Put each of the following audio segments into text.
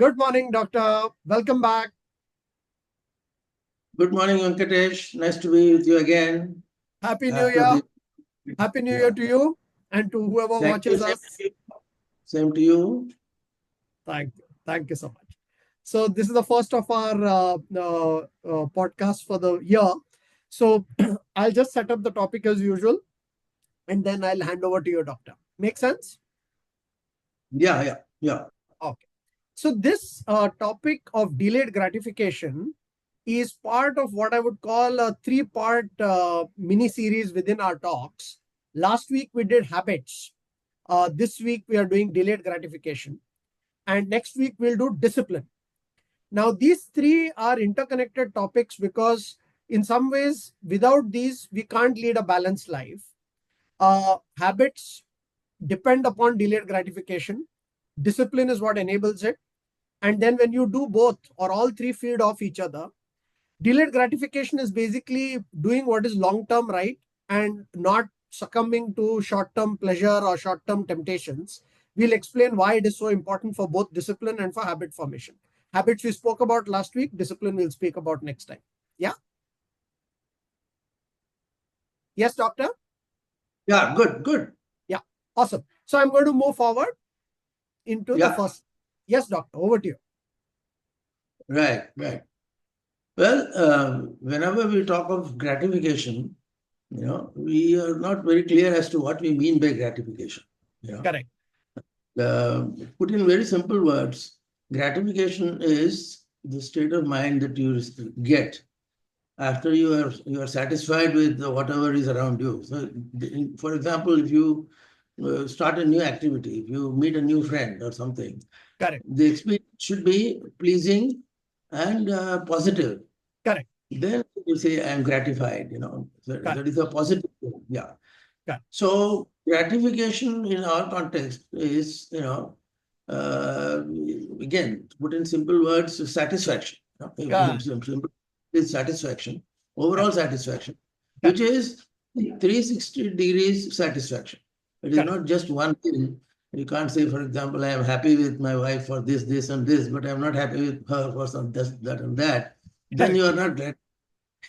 Good morning, doctor. Welcome back. Good morning, Venkatesh. Nice to be with you again Happy New after Year. the Happy New Year yeah. to you and to whoever Thank you. watches us. Same to you. Thank you. Thank you so much. So, this is the first of our podcast for the year. So, I'll just set up the topic as usual and then I'll hand over to you, doctor. Make sense? Yeah. Okay. So, this topic of delayed gratification is part of what I would call a three-part mini series within our talks. Last week we did habits. This week we are doing delayed gratification. And next week we'll do discipline. Now, these three are interconnected topics because, in some ways, without these, we can't lead a balanced life. Habits depend upon delayed gratification. Discipline is what enables it. And then, when you do both or all three feed off each other, delayed gratification is basically doing what is long term right and not succumbing to short term pleasure or short term temptations. We'll explain why it is so important for both discipline and for habit formation. Habits we spoke about last week, discipline we'll speak about next time. Yeah? Yes, doctor? Yeah, good. Yeah, awesome. So I'm going to move forward into the Yeah, first. Yes, doctor, over to you. right. Well, whenever we talk of gratification, we are not very clear as to what we mean by gratification. You know, Correct. Put in very simple words, gratification is the state of mind that you get after you are satisfied with whatever is around you. So, for example, if you start a new activity, if you meet a new friend or something, Correct. the experience should be pleasing and positive. Correct. Then you say, "I am gratified." So Correct. that is a positive thing. Yeah. Correct. So gratification in our context is, uh, again, put in simple words, satisfaction. Correct. Simple is satisfaction, overall Correct. satisfaction, which Correct. is 360 degrees satisfaction. It is Correct. not just one thing. You can't say, for example, I am happy with my wife for this, and this, but I'm not happy with her for some this, that, and that. Then Correct. you are not glad.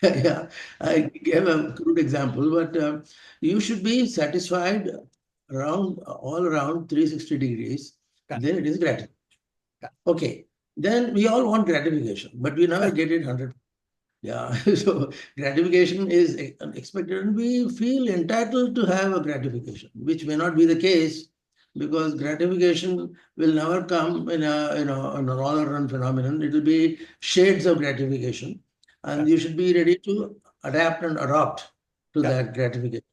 Yeah, I gave a crude example, but you should be satisfied all around 360 degrees. Correct. Then it is gratification. Correct. Okay. Then we all want gratification, but we never get it 100. Yeah. So gratification is expected, and we feel entitled to have a gratification, which may not be the case because gratification will never come in an all-around phenomenon. It will be shades of gratification, and Correct. you should be ready to adapt and adopt to Correct. that gratification.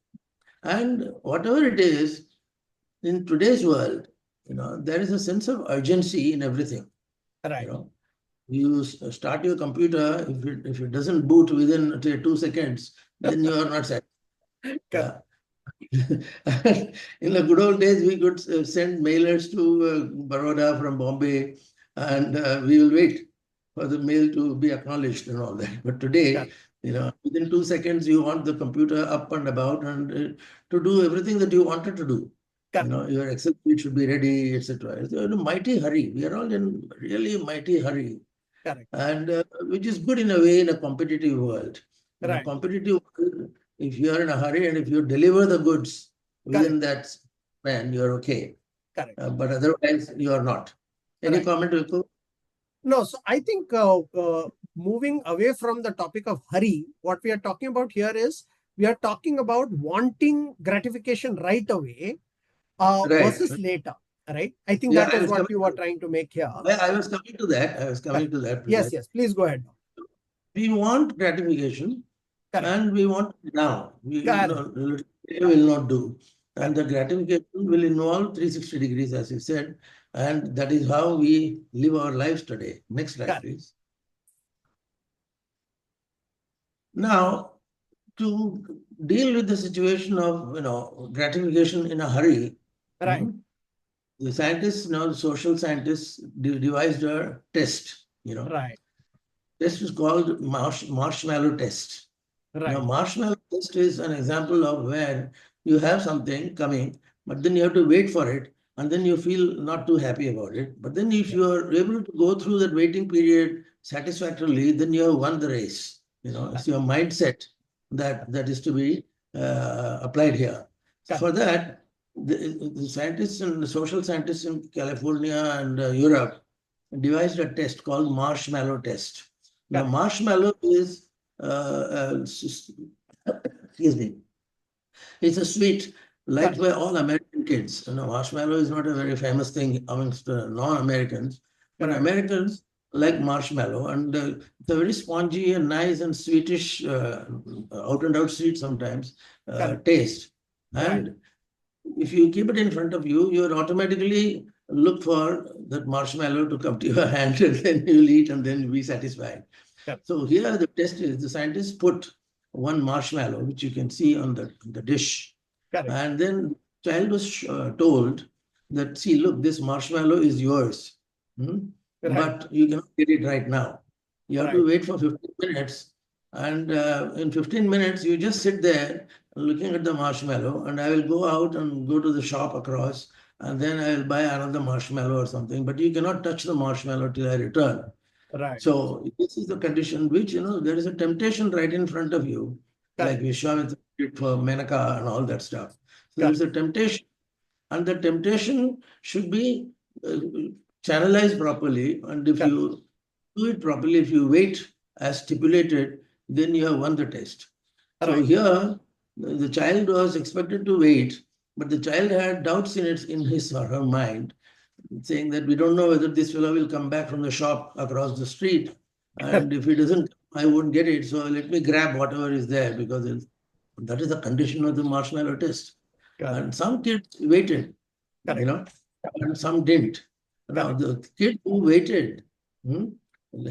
And whatever it is, in today's world, there is a sense of urgency in everything. You Right. know, you start your computer, if it doesn't boot within, say, 2 seconds, then you are not satisfied. Correct. Yeah. In the good old days, we could send mailers to Baroda from Bombay, and we will wait for the mail to be acknowledged and all that. But today, Correct. within 2 seconds, you want the computer up and about and to do everything that you wanted to do. Correct. Your Excel sheet should be ready, etc. It's in a mighty hurry. We are all in really mighty hurry, Correct. and which is good in a way in a competitive world. In a Right. competitive world, if you are in a hurry and if you deliver the goods Correct. within that span, you're okay. Correct. But otherwise, you are not. Any Right. comment, Vipul? No, so I think moving away from the topic of hurry, what we are talking about here is we are talking about wanting gratification right away Right. versus later, right? I think Yeah, that is what you were trying to make here. I was coming to that. I was coming Correct. to that Yes, precisely. yes. Please go ahead. We want gratification Correct. and we want it now. Correct. We will not do. And Correct. the gratification will involve 360 degrees, as you said. And that is how we live our lives today. Next slide, Correct. please. Now, to deal with the situation of gratification in a hurry, Right. the scientists, the social scientists devised a test. Right. Test is called marshmallow test. Now, Right. marshmallow test is an example of where you have something coming, but then you have to wait for it and then you feel not too happy about it. But then if you are able to go through that waiting period satisfactorily, then you have won the race. It's your mindset that is to be applied here. So for that, the scientists and the social scientists in California and Europe devised a test called marshmallow test. Now, marshmallow is, excuse me, it's a sweet liked by all American kids. Marshmallow is not a very famous thing amongst non-Americans, but Americans like marshmallow, and it's a very spongy and nice and sweetish, out and out sweet sometimes taste. And if you keep it in front of you, you'll automatically look for that marshmallow to come to your hand, and then you'll eat and then be satisfied. So here the test is the scientists put one marshmallow, which you can see on the dish. And then the child was told that, see, look, this marshmallow is yours. But you cannot get it right now. You have to wait for 15 minutes. And in 15 minutes, you just sit there looking at the marshmallow, and I will go out and go to the shop across, and then I will buy another marshmallow or something. But you cannot touch the marshmallow till I return. So this is the condition which, there is a temptation right in front of you, like Vishwamitra did for Menaka and all that stuff. So there's a temptation, and the temptation should be channelized properly. And if you do it properly, if you wait as stipulated, then you have won the test. So here, the child was expected to wait, but the child had doubts in his or her mind, saying that we don't know whether this fellow will come back from the shop across the street. And if he doesn't, I won't get it. So let me grab whatever is there, because that is the condition of the marshmallow test. And some kids waited, and some didn't. Now, the kid who waited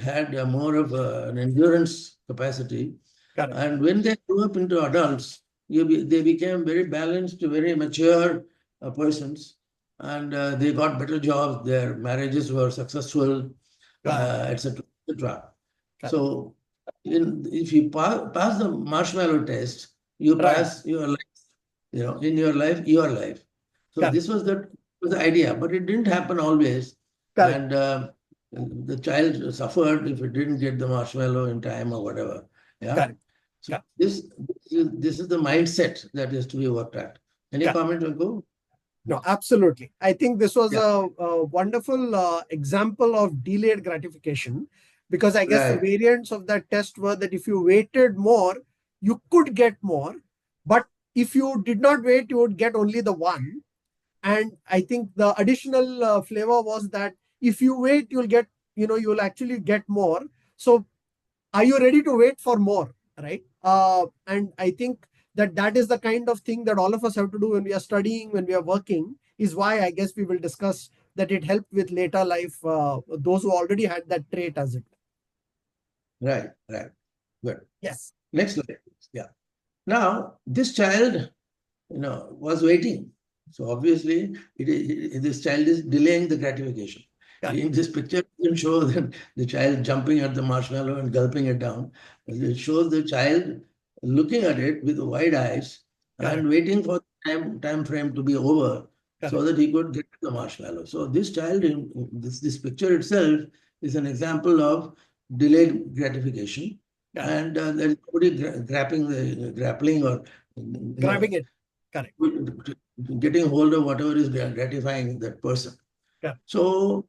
had more of an endurance capacity. And when they grew up into adults, they became very balanced, very mature persons. And they got better jobs, their marriages were successful, etc., etc. So if you pass the marshmallow test, you pass your life, in your life, your life. So this was the idea, but it didn't happen always. And the child suffered if it didn't get the marshmallow in time or whatever. So this is the mindset that is to be worked at. Any comment, Vanku? No, absolutely. I think this was a wonderful example of delayed gratification, because I guess the variants of that test were that if you waited more, you could get more. But if you did not wait, you would get only the one. And I think the additional flavor was that if you wait, you'll actually get more. So are you ready to wait for more? Right. And I think that is the kind of thing that all of us have to do when we are studying, when we are working, is why I guess we will discuss that it helped with later life, those who already had that trait as it. Right. Good. Yes. Next slide. Yeah. Now, this child, was waiting. So obviously, this child is delaying the gratification. In this picture, it doesn't show the child jumping at the marshmallow and gulping it down. It shows the child looking at it with wide eyes and waiting for the time frame to be over so that he could get the marshmallow. So this child in this picture itself is an example of delayed gratification. And there is nobody grappling or grabbing it. Getting hold of whatever is gratifying that person. So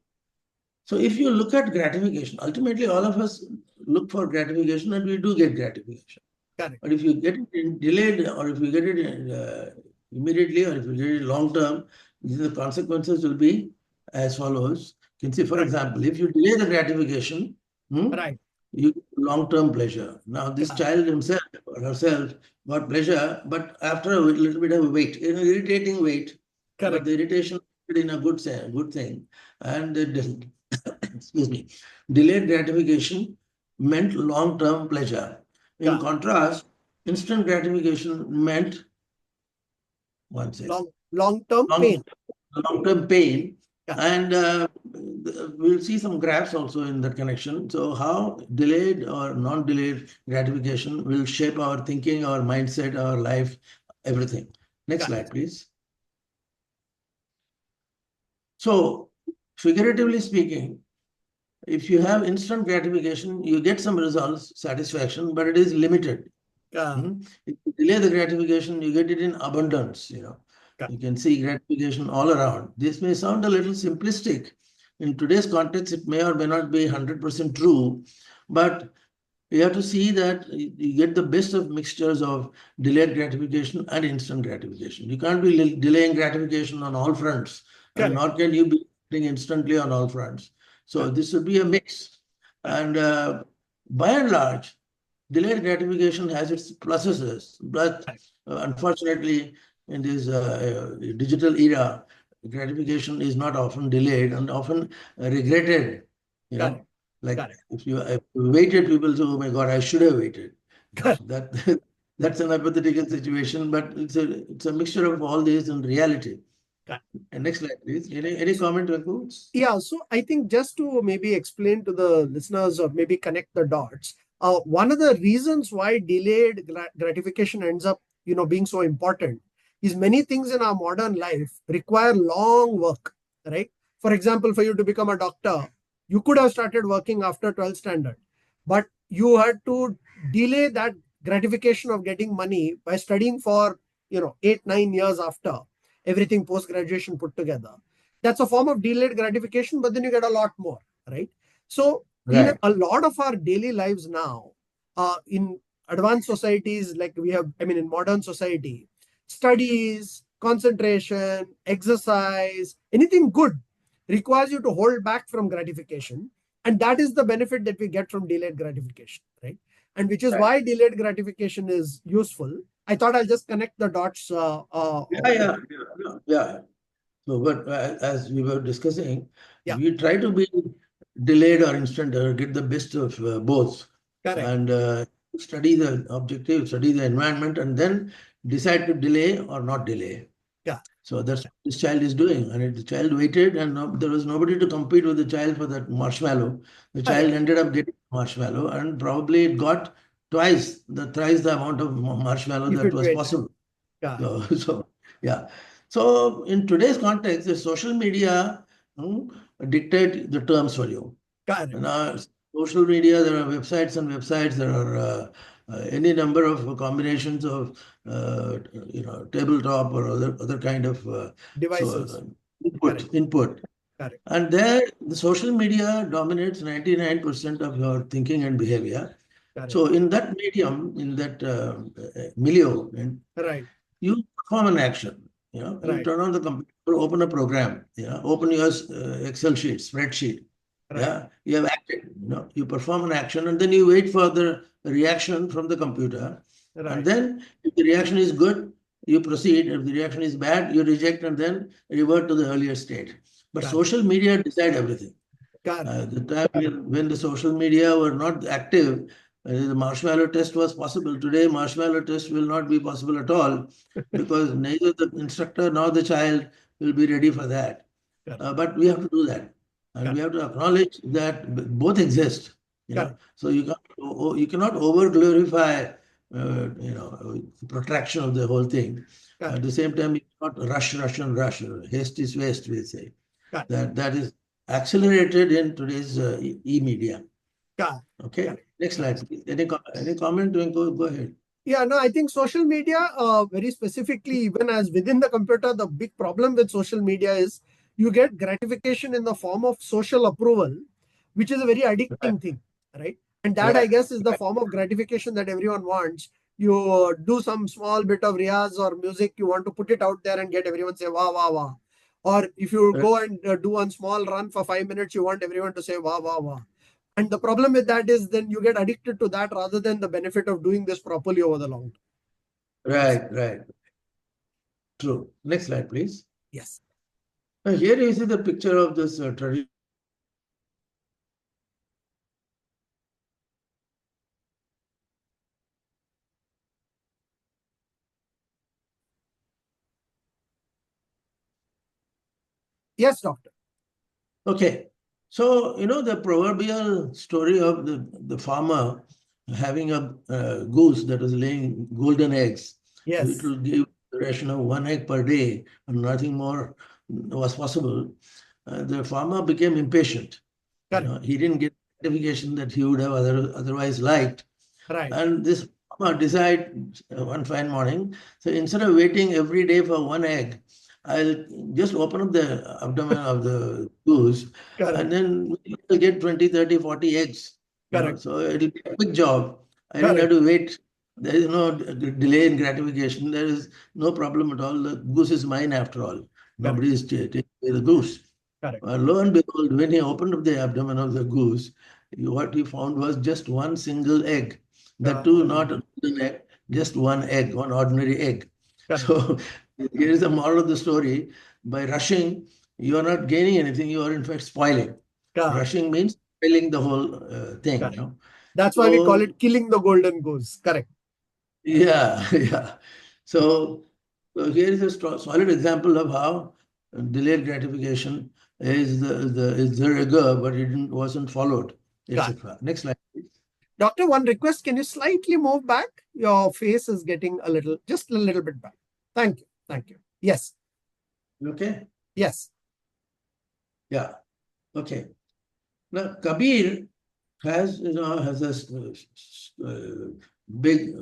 if you look at gratification, ultimately all of us look for gratification, and we do get gratification. But if you get it delayed, or if you get it immediately, or if you get it long term, the consequences will be as follows. You can see, for example, if you delay the gratification, you get long-term pleasure. Now, this child himself or herself got pleasure, but after a little bit of a wait, irritating wait. But the irritation in a good thing. And excuse me, delayed gratification meant long-term pleasure. In contrast, instant gratification meant long-term pain. Long-term pain. And we'll see some graphs also in that connection. So how delayed or non-delayed gratification will shape our thinking, our mindset, our life, everything. Next slide, please. So, figuratively speaking, if you have instant gratification, you get some results, satisfaction, but it is limited. If you delay the gratification, you get it in abundance. You can see gratification all around. This may sound a little simplistic. In today's context, it may or may not be 100% true, but you have to see that you get the best of mixtures of delayed gratification and instant gratification. You can't be delaying gratification on all fronts, and Correct. nor can you be getting instantly on all fronts. So Correct. this would be a mix. Correct. And by and large, delayed gratification has its pluses, but Correct. unfortunately, in this digital era, gratification is not often delayed and often regretted. You Correct. know, like Correct. if you waited, people say, "Oh my God, I should have waited." Correct. That that's an hypothetical situation, but it's a mixture of all these in reality. Correct. And next slide, please. Any comment, Venku? Yeah, so I think just to maybe explain to the listeners or maybe connect the dots, one of the reasons why delayed gratification ends up, being so important is many things in our modern life require long work, right? For example, for you to become a doctor, you could have started working after 12th standard, but you had to delay that gratification of getting money by studying for, 8, 9 years after everything post graduation put together. That's a form of delayed gratification, but then you get a lot more, right? So in Right. a lot of our daily lives now, in advanced societies like we have, I mean, in modern society, studies, concentration, exercise, anything good requires you to hold back from gratification. And that is the benefit that we get from delayed gratification, right? And which is Right. why delayed gratification is useful. I thought I'll just connect the dots. Yeah. So, but as we were discussing, Yeah, we try to be delayed or instant or get the best of both, correct. and study the objective, study the environment, and then decide to delay or not delay. Yeah, So that's what this child is doing. And the child waited, and there was nobody to compete with the child for that marshmallow. The child correct. ended up getting marshmallow, and probably it got thrice the amount of marshmallow If that it was waited. possible. Yeah, So yeah. So in today's context, the social media dictate the terms for you. correct. Now, social media, there are websites and websites. There are any number of combinations of tabletop or other kind of so Devices. Correct. input. Correct. And there, the social media dominates 99% of your thinking and behavior. Correct. So in that medium, in that milieu, and Right. you perform an action. You Right. turn on the computer, open a program. Open your Excel sheet, spreadsheet. Right. You have acted. You perform an action, and then you wait for the reaction from the computer. And Right. then, if the reaction is good, you proceed. If the reaction is bad, you reject and then revert to the earlier state. But Correct. social media decide everything. Correct. The time when the social media were not active, the marshmallow test was possible. Today, marshmallow test will not be possible at all because neither the instructor nor the child will be ready for that. Correct. But we have to do that, and we Correct. have to acknowledge that both exist. Correct. So you cannot over glorify protraction of the whole thing. At Correct. the same time, you cannot rush, rush, and rush. Haste is waste, we say. Correct. That is accelerated in today's e-media. Correct. Okay, Correct. next slide, Correct. please. Any comment? Go ahead. Yeah, no, I think social media, very specifically, even as within the computer, the big problem with social media is you get gratification in the form of social approval, which is a very Right, addicting thing, right? And that, I right, guess, is the form of gratification that everyone wants. You do some small bit of riyaz or music, you want to put it out there and get everyone say, wah, wah, wah. Or if you right. go and do one small run for 5 minutes, you want everyone to say, wah, wah, wah. And the problem with that is then you get addicted to that rather than the benefit of doing this properly over the long term. Yes. Right. True. Next slide, please. Yes. Now, here you see the picture of this traditional. Yes, doctor. Okay, so the proverbial story of the farmer having a goose that was laying golden eggs. So it Yes. will give the ration of one egg per day, and nothing more was possible. the farmer became impatient. Correct. He didn't get gratification that he would have otherwise liked. Right. And this farmer decided one fine morning, so instead of waiting every day for one egg, I'll just open up the abdomen of the goose Correct. and then I'll get 20, 30, 40 eggs. Correct. So it'll be a quick job. I didn't have Correct. to wait. There is no delay in gratification. There is no problem at all. The goose is mine after all. Correct. Nobody is taking away the goose. Correct. Lo and behold, when he opened up the abdomen of the goose, what he found was just one single egg. That too, not a golden egg, just one egg, one ordinary egg. Correct. So here is the moral of the story. By rushing, you are not gaining anything, you are in fact spoiling. Correct. Rushing means spoiling the whole thing. Correct. That's why we call it killing the golden goose. Correct. Yeah, yeah. So, here is a solid example of how delayed gratification is the rigor, but wasn't followed, etc. Next slide, please. Doctor, one request. Can you slightly move back? Your face is getting just a little bit back. Thank you. Thank you. Yes. Okay. Yes. Yeah. Okay. Now, Kabir has a big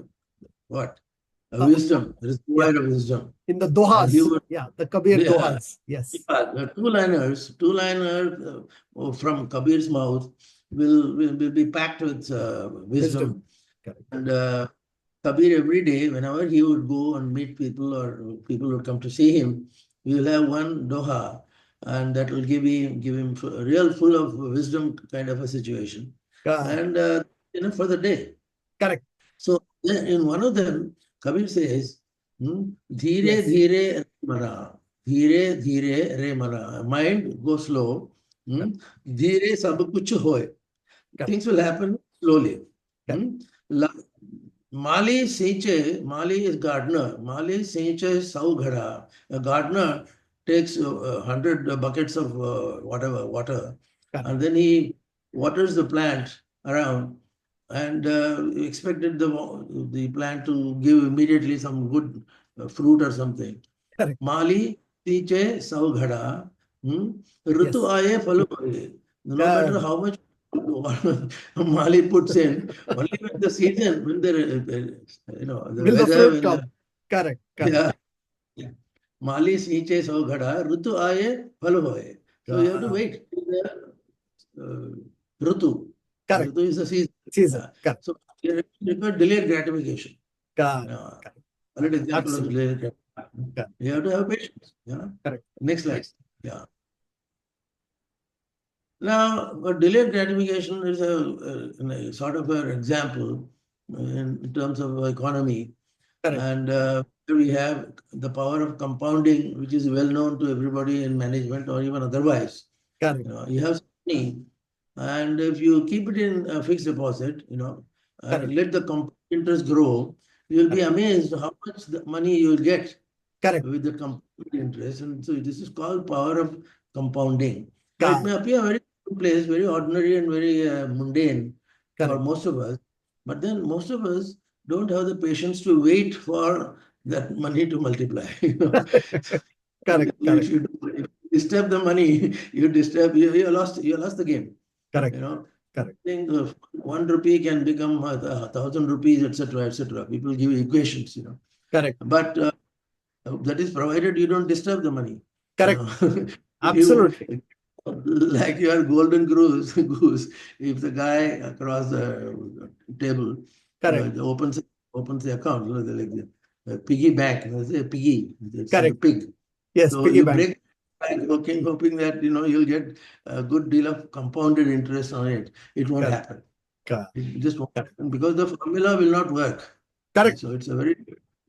what? A wisdom. There is Yeah. of wisdom. In the Dohas. Would, Yeah, the Kabir Dohas. Yes. The two-liner from Kabir's mouth will be packed with wisdom. Correct. And Kabir every day, whenever he would go and meet people or people would come to see him, he will have one doha, and that will give him a real full of wisdom kind of a situation. And enough for the day. Correct. So in one of them, Kabir says, "Dheere dheere re mara, dheere dheere re mara." Mind go slow. Dheere sab kuch hoy. Things will happen slowly. Mali Sinche, Mali is gardener. Mali Sinche Sau Ghada. A gardener takes 100 buckets of whatever water, and then he waters the plant around, and expected the plant to give immediately some good fruit or something. Correct. Mali Sinche Sau Ghada. Ritu aaye phalu bhare. No matter how much Mali puts in, only when the season, when the will the fruit come? Correct. Yeah. Mali sinche so ghada, rutu aaye, phal hoye. So you have to wait till the rutu. Correct. Rutu is the season. Correct. So you require delayed gratification. Correct. An example of delayed gratification. You have to have patience. Correct. Next slide. Yeah. Now, delayed gratification is a sort of an example in terms of economy. Correct. And we have the power of compounding, which is well known to everybody in management or even otherwise. Correct. You have money, and if you keep it in a fixed deposit, let the compound interest grow, you'll be amazed how much the money you'll get with the compound interest. And so this is called power of compounding. Now, it may appear very commonplace, very ordinary and very mundane for most of us, but then most of us don't have the patience to wait for that money to multiply. Correct. If you disturb the money, you lost the game. Correct. Correct. I think 1 rupee can become 1,000 rupees, etc., etc. People give equations, Correct. But that is provided you don't disturb the money. Correct. Absolutely. Like your golden goose, if the guy across the table opens the account, like the piggy bank, a piggy, it's a pig. Yes, so piggy you bank. break hoping that you'll get a good deal of compounded interest on it. It won't happen. It just won't happen because the formula will not work. Correct. So it's a very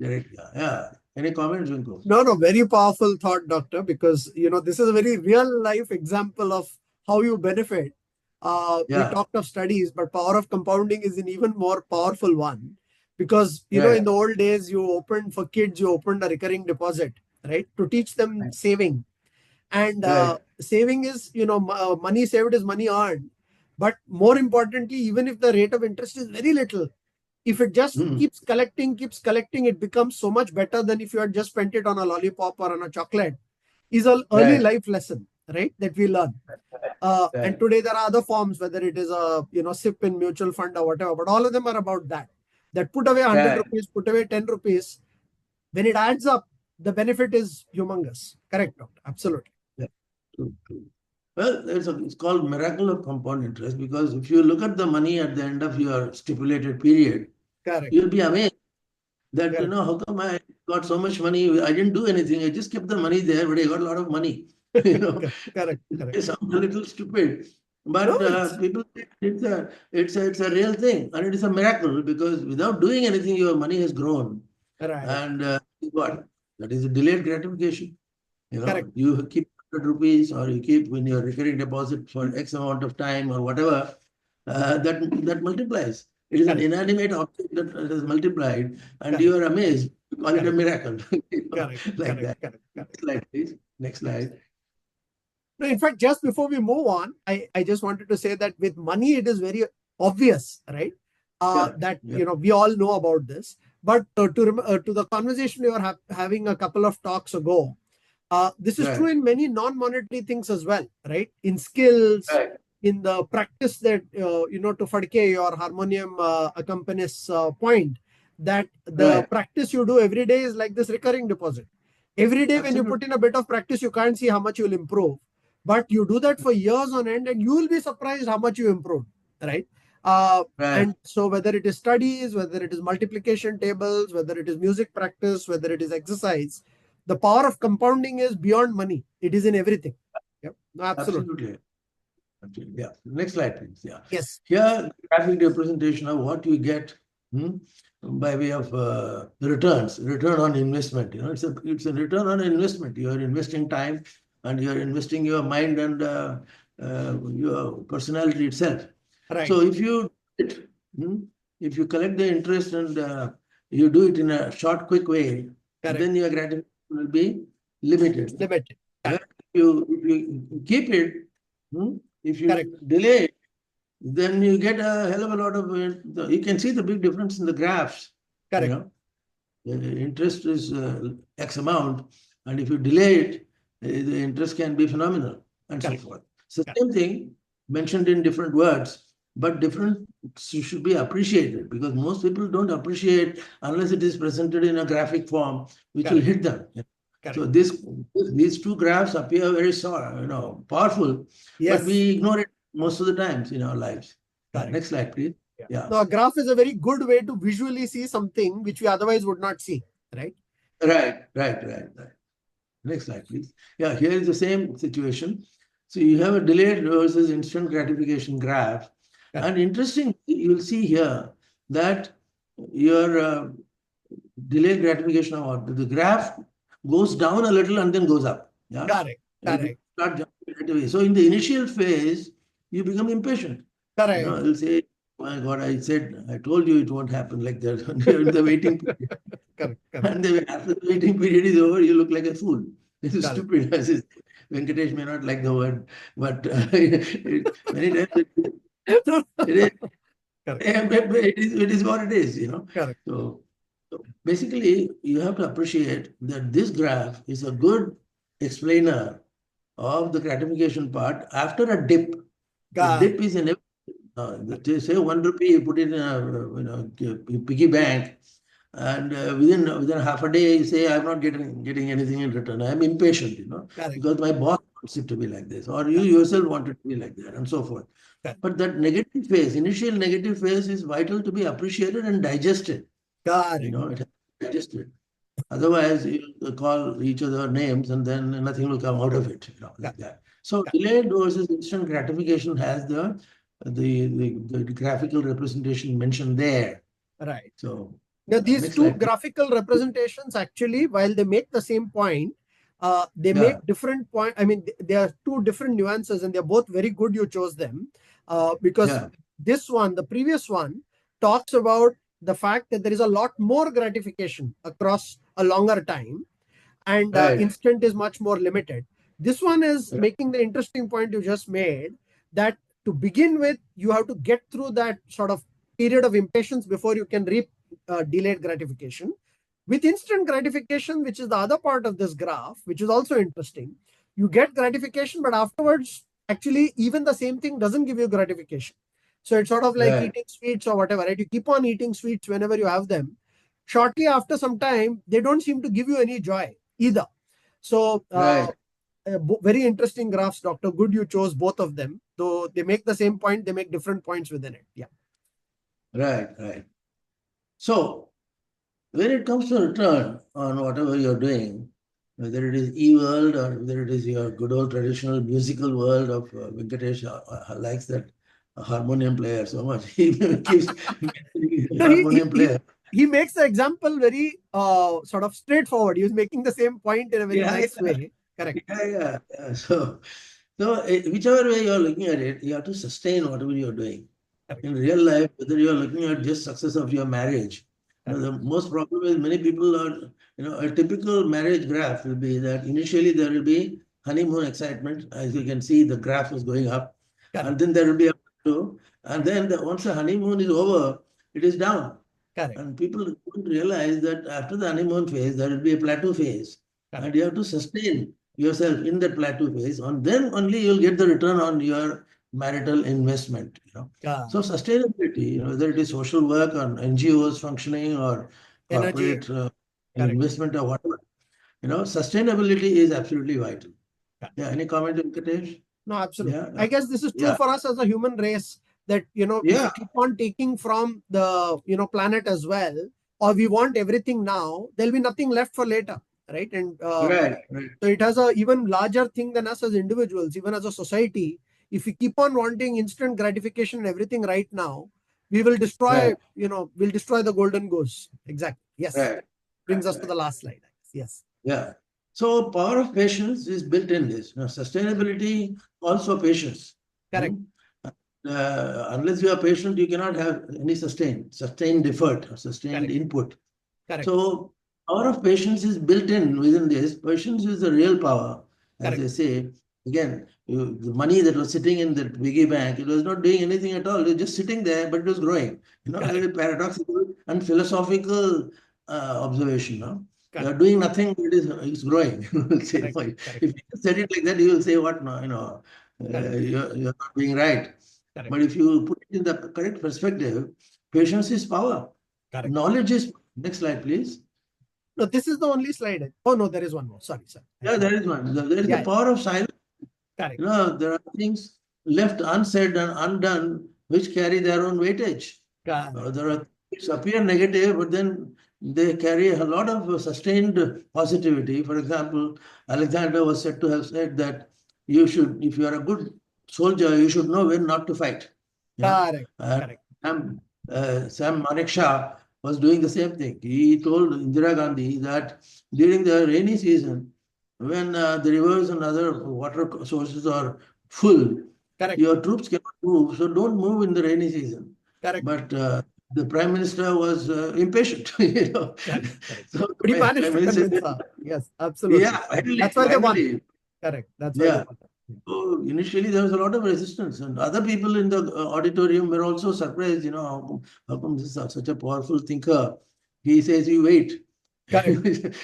direct. Yeah. Any comments, Vinko? No, very powerful thought, doctor, because this is a very real life example of how you benefit. We talked of studies, but power of compounding is an even more powerful one, because in the old days you opened a recurring deposit, right, to teach them saving, and saving is money saved is money earned. But more importantly, even if the rate of interest is very little, if it just keeps collecting, it becomes so much better than if you had just spent it on a lollipop or on a chocolate. Is an early life lesson, right, that we learn. And today there are other forms, whether it is a SIP in mutual fund or whatever, but all of them are about that put away 100 Right. rupees, put away 10 rupees. When it adds up, the benefit is humongous. Correct, doctor? Absolutely. Yeah. True, true. Well, it's called miracle of compound interest, because if you look at the money at the end of your stipulated period, Correct. you'll be amazed that, Correct. how come I got so much money? I didn't do anything. I just kept the money there, but I got a lot of money. Correct. Correct. It sounds a little stupid, No, but it's people think it's a real thing, and it is a miracle, because without doing anything, your money has grown. right. And what? That is a delayed gratification. Correct. You keep 100 rupees, or you keep in your recurring deposit for X amount of time or whatever, that multiplies. It is an Correct. inanimate object that is multiplied, and Correct. you are amazed. You call it a Correct. miracle, Correct. like Correct. that. Correct. Correct. Next slide, please. Next Yes. slide. No, in fact, just before we move on, I just wanted to say that with money, it is very obvious, right? That Yeah. we all know about this. But to the conversation we were having a couple of talks ago, this is true Right. in many non-monetary things as well, right? In skills, Right. in the practice that to Fadke, your harmonium accompanist point, that the Right. practice you do every day is like this recurring deposit. Every day when you Absolutely. put in a bit of practice, you can't see how much you'll improve, but you do that for years on end, and you will be surprised how much you improve, right? Right. And so whether it is studies, whether it is multiplication tables, whether it is music practice, whether it is exercise, the power of compounding is beyond money. It is in everything. Yep. No, absolutely. Absolutely. Absolutely. Yeah. Next slide, please. Yeah. Yes. Here, graphic representation of what you get, by way of return on investment. It's a return on investment. You are investing time, and you are investing your mind and your personality itself. Right. So if you hmm, if you collect the interest, and you do it in a short, quick way, Correct. then your gratification will be limited. Limited. Where Correct. if you keep it, if you Correct. delay it, then you get a hell of a lot of you can see the big difference in the graphs. You Correct. know, the interest is X amount, and if you delay it, the interest can be phenomenal, and so Correct. forth. So Correct. same thing mentioned in different words, but different should be appreciated, because most people don't appreciate unless it is presented in a graphic form, which will Correct. hit them. Correct. So these two graphs appear very powerful, but Yes. we ignore it most of the times in our lives. Correct. Next slide, please. Yeah. Yeah. Now, a graph is a very good way to visually see something which we otherwise would not see, right? Right. Next slide, please. Yeah, here is the same situation. So you have a delayed versus instant gratification graph. Correct. And interesting, you'll see here that your delayed gratification award, the graph goes down a little and then goes up. Yeah. Correct. It Correct. start jumping right away. So in the initial phase, you become impatient. Correct. You'll say, my God, I told you it won't happen like that. You're in the waiting period. Correct. And then after the waiting period is over, you look like a fool. This is Correct. stupid. Venkatesh may not like the word, but many times it is what it is. Correct. So basically, you have to appreciate that this graph is a good explainer of the gratification part after a dip. The dip is in say 1 rupee, you put it in a piggy bank, and within half a day, you say, I'm not getting anything in return. I'm impatient, Correct. because my boss wants it to be like this, or you yourself want it to be like that, and so forth. Correct. But that negative phase, initial negative phase, is vital to be appreciated and digested. Correct. It has to be digested. Otherwise, you call each other names, and then nothing will come out of it, like that. So delayed versus instant gratification has the graphical representation mentioned there. Right. So Now, these next two slide. graphical representations actually, while they make the same point, they make different point. I mean, there are two different nuances, and they're both very good. You chose them because this one, the previous one, talks about the fact that there is a lot more gratification across a longer time, and instant is much more limited. This one is making the interesting point you just made, that to begin with, you have to get through that sort of period of impatience before you can reap delayed gratification. With instant gratification, which is the other part of this graph, which is also interesting, you get gratification, but afterwards, actually, even the same thing doesn't give you gratification. So it's sort of like Right. eating sweets or whatever, right? You keep on eating sweets whenever you have them. Shortly after some time, they don't seem to give you any joy either. So, Right. very interesting graphs, Dr. Good. You chose both of them, though they make the same point, they make different points within it. Yeah. Right. Right. So when it comes to return on whatever you're doing, whether it is e-world or whether it is your good old traditional musical world of Venkatesh likes that harmonium player so much. He keeps No, harmonium player. he makes the example very sort of straightforward. He was making the same point in a very Yeah, nice yeah, way. Correct. yeah. So whichever way you're looking at it, you have to sustain whatever you're doing. Correct. In real life, whether you're looking at just success of your marriage, Correct. the most problem is many people are, a typical marriage graph will be that initially there will be honeymoon excitement. As you can see, the graph is going up, Correct. and then there will be a plateau, and then once the honeymoon is over, it is down. Correct. And people don't realize that after the honeymoon phase, there will be a plateau phase. Correct. And you have to sustain yourself in that plateau phase. And then only you'll get the return on your marital investment. So sustainability, whether it is social work or NGOs functioning or Energy. corporate Correct. investment or whatever, sustainability is absolutely vital. Correct. Yeah, any comment, Venkatesh? No, absolutely. Yeah, I guess this is true yeah, for us as a human race that, if we yeah, keep on taking from the, planet as well, or we want everything now, there'll be nothing left for later. Right. And right, right, so it has a even larger thing than us as individuals, even as a society. If we keep on wanting instant gratification and everything right now, we will destroy, right, we'll destroy the golden goose. Exactly. Yes. right, Brings us to right. the last slide. Yes. Yeah. So power of patience is built in this. Sustainability also patience. Correct. Hmm? Unless you are patient, you cannot have any sustained effort or sustained Correct. input. Correct. So power of patience is built in within this. Patience is the real power, as Correct. they say. Again, the money that was sitting in the piggy bank, it was not doing anything at all. It was just sitting there, but it was growing. Correct. Very paradoxical and philosophical observation. No? You are Correct. doing nothing, it's growing. You will say, Correct. if Correct. you said it like that, you will say, what? No, Correct. you're not being right. Correct. But if you put it in the correct perspective, patience is power. Correct. Knowledge is, next slide, please. No, this is the only slide. Oh no, there is one more. Sorry, sir. I Yeah, thought. there is one. There is the Yeah. power of silence. Correct. There are things left unsaid and undone which carry their own weightage. Correct. There are things appear negative, but then they carry a lot of sustained positivity. For example, Alexander was said to have said that if you are a good soldier, you should know when not to fight. Correct. And Correct. Sam Manekshaw was doing the same thing. He told Indira Gandhi that during the rainy season, when the rivers and other water sources are full, Correct. your troops cannot move, so don't move in the rainy season. Correct. But the prime minister was impatient. Correct. Correct. So But he the managed prime to minister convince said, her. Yes, absolutely. yeah, finally, That's why they won. finally. Correct. That's why they Yeah. won. So initially there was a lot of resistance, and other people in the auditorium were also surprised. How come this is such a powerful thinker? He says, "You wait." Correct.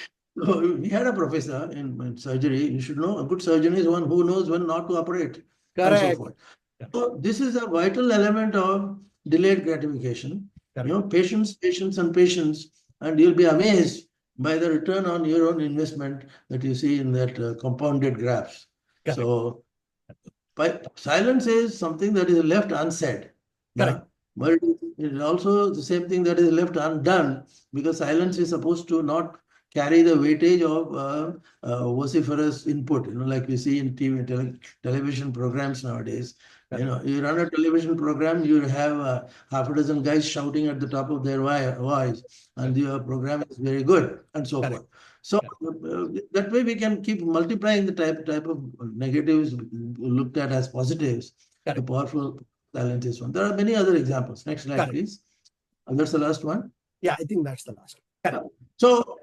So we had a professor in surgery. You should know a good surgeon is one who knows when not to operate, and so Correct. forth. So this is a vital element of delayed gratification. Correct. Patience, patience, and patience, and you'll be amazed by the return on your own investment that you see in that compounded graphs. Correct. So silence is something that is left unsaid. Correct. Yeah. But it is also the same thing that is left undone because silence is supposed to not carry the weightage of vociferous input, like we see in television programs nowadays. Correct. You run a television program, you have half a dozen guys shouting at the top of their voice, and Correct. your program is very good, and so Correct. forth. So Correct. that way we can keep multiplying the type of negatives looked at as positives. The Correct. powerful silence is one. There are many other examples. Next slide, Correct. please. And that's the last one. Yeah, I think that's the last one. Correct. So,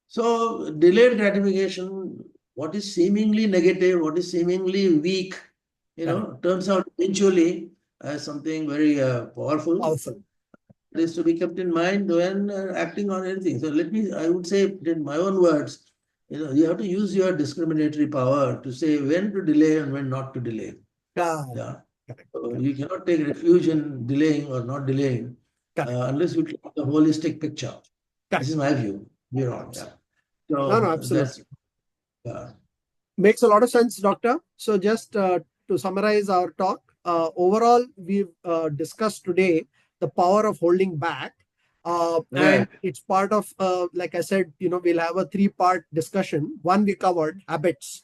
so delayed gratification, what is seemingly negative, what is seemingly weak, Correct. turns out eventually as something very powerful. Powerful. It is to be kept in mind when acting on anything. So I would say in my own words, You have to use your discriminatory power to say when to delay and when not to delay. Correct. Yeah. Correct. So Correct. you cannot take refuge in delaying or not delaying Correct. unless you take the holistic picture. This Correct. is my view. You're on. Yeah. No, no, So that's absolutely. yeah. Makes a lot of sense, Doctor. So, just to summarize our talk, overall, we've discussed today the power of holding back. And Right. it's part of, like I said, we'll have a three-part discussion. One, we covered habits.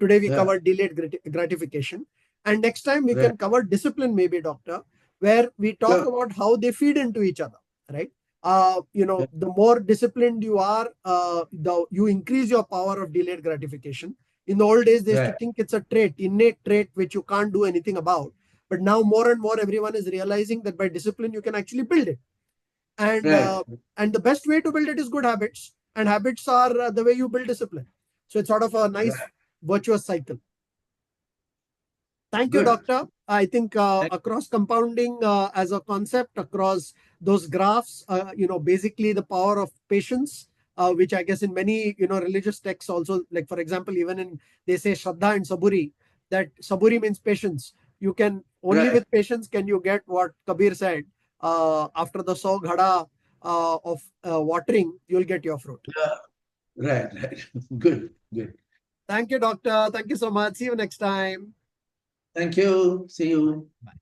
Today, we Yeah. covered delayed gratification. And next time, we Right. can cover discipline, maybe, Doctor, where we talk Yeah. about how they feed into each other, right? Yeah. The more disciplined you are, you increase your power of delayed gratification. In the old days, they used to Right. think it's a trait, innate trait, which you can't do anything about. But now, more and more, everyone is realizing that by discipline, you can actually build it. And Right. and the best way to build it is good habits. And habits are the way you build discipline. So it's sort of a nice Right. virtuous cycle. Thank you, Good. Doctor. I think Thank- across compounding as a concept, across those graphs, basically the power of patience, which I guess in many, religious texts also, like for example, even in, they say Shraddha and Saburi, that Saburi means patience. You can, only Right. with patience can you get what Kabir said, after the 100 ghada of watering, you'll get your fruit. Yeah. Right. Right. Good. Good. Thank you, Doctor. Thank you so much. See you next time. Thank you. See you. Bye.